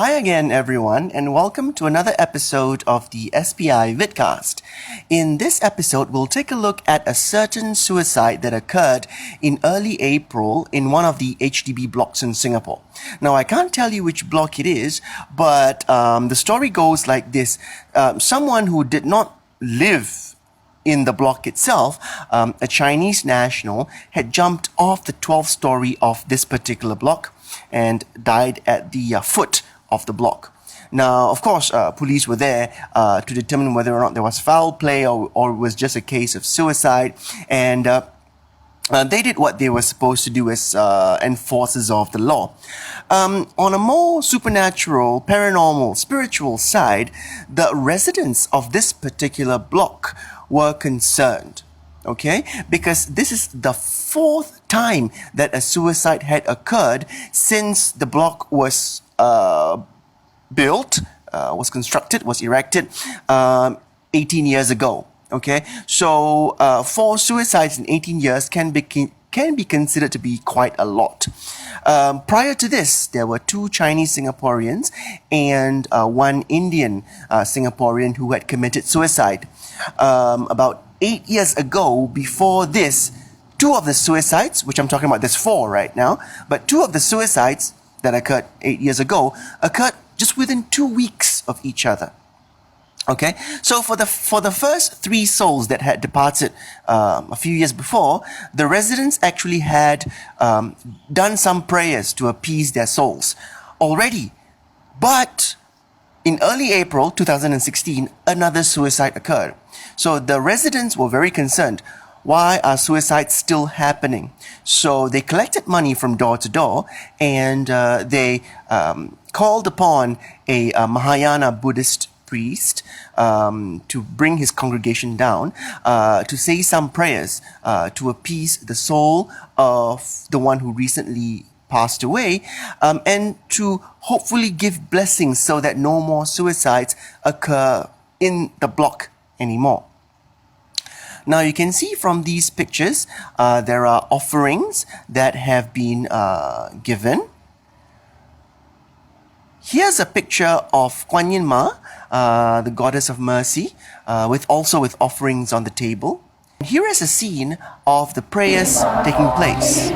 Hi again, everyone, and welcome to another episode of the SPI Vidcast. In this episode, we'll take a look at a certain suicide that occurred in early April in one of the HDB blocks in Singapore. Now, I can't tell you which block it is, but the story goes like this. Someone who did not live in the block itself, a Chinese national, had jumped off the 12th story of this particular block and died at the foot of the block. Now, of course, police were there to determine whether or not there was foul play or it was just a case of suicide. And they did what they were supposed to do as enforcers of the law. On a more supernatural, paranormal, spiritual side, the residents of this particular block were concerned. Okay, because this is the fourth time that a suicide had occurred since the block was built, was constructed, was erected 18 years ago. Okay, so 4 suicides in 18 years can be considered to be quite a lot. Prior to this, there were 2 Chinese Singaporeans and 1 Indian Singaporean who had committed suicide. About 8 years ago, before this, 2 of the suicides, which I'm talking about, there's 4 right now, but 2 of the suicides that occurred 8 years ago occurred just within 2 weeks of each other. Okay, so for the first 3 souls that had departed a few years before, the residents actually had done some prayers to appease their souls already. But in early April 2016, another suicide occurred. So the residents were very concerned. Why are suicides still happening? So they collected money from door to door and they called upon a Mahayana Buddhist priest to bring his congregation down to say some prayers to appease the soul of the one who recently passed away and to hopefully give blessings so that no more suicides occur in the block anymore. Now you can see from these pictures there are offerings that have been given. Here's a picture of Kuan Yin Ma, the goddess of mercy, with offerings on the table. Here is a scene of the prayers taking place.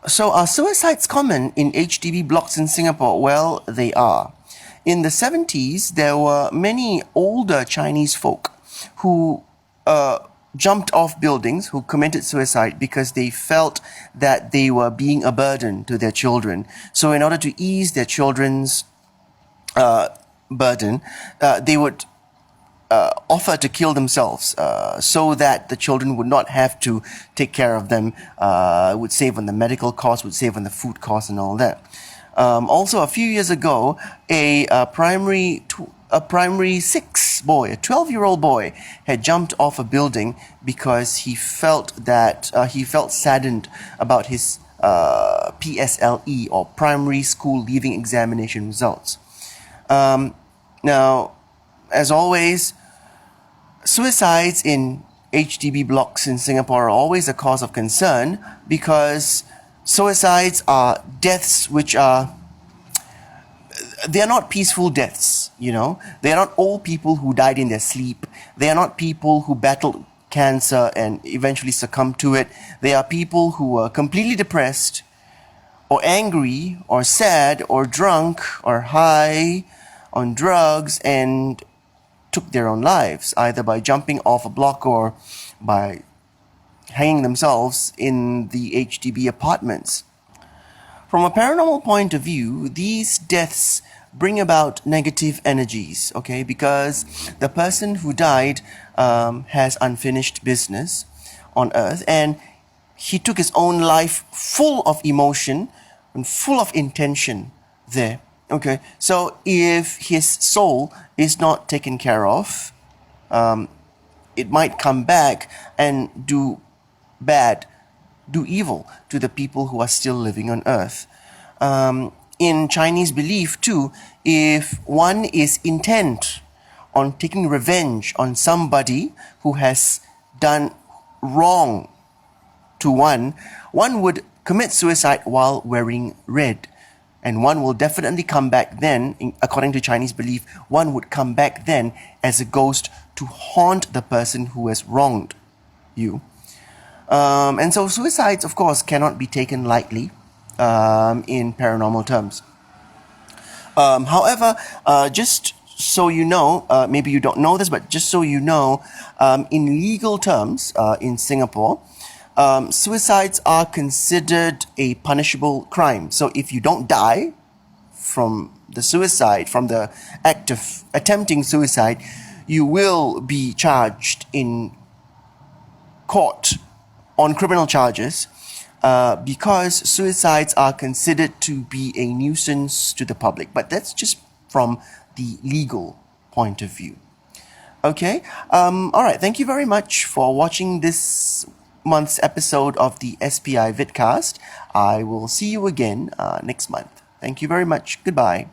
So are suicides common in HDB blocks in Singapore? Well, they are. In the 70s, there were many older Chinese folk who jumped off buildings, who committed suicide because they felt that they were being a burden to their children. So in order to ease their children's burden, they would offer to kill themselves so that the children would not have to take care of them, would save on the medical costs, would save on the food costs and all that. Also, a few years ago, a primary 6 boy, a 12-year-old boy, had jumped off a building because he felt saddened about his PSLE, or primary school leaving examination results. Now, as always, suicides in HDB blocks in Singapore are always a cause of concern because suicides are deaths which they are not peaceful deaths, you know. They are not old people who died in their sleep. They are not people who battled cancer and eventually succumbed to it. They are people who were completely depressed or angry or sad or drunk or high on drugs and took their own lives, either by jumping off a block or by hanging themselves in the HDB apartments. From a paranormal point of view, these deaths bring about negative energies, okay? Because the person who died has unfinished business on earth, and he took his own life full of emotion and full of intention there, okay? So if his soul is not taken care of, it might come back and do evil to the people who are still living on earth. In Chinese belief too, if one is intent on taking revenge on somebody who has done wrong to one would commit suicide while wearing red. And one will definitely come back then, according to Chinese belief, one would come back then as a ghost to haunt the person who has wronged you. And so suicides, of course, cannot be taken lightly in paranormal terms. However, just so you know, maybe you don't know this, but just so you know, in legal terms in Singapore, suicides are considered a punishable crime. So if you don't die from the act of attempting suicide, you will be charged in court on criminal charges because suicides are considered to be a nuisance to the public. But that's just from the legal point of view. Okay? All right. Thank you very much for watching this month's episode of the SPI Vidcast. I will see you again next month. Thank you very much. Goodbye.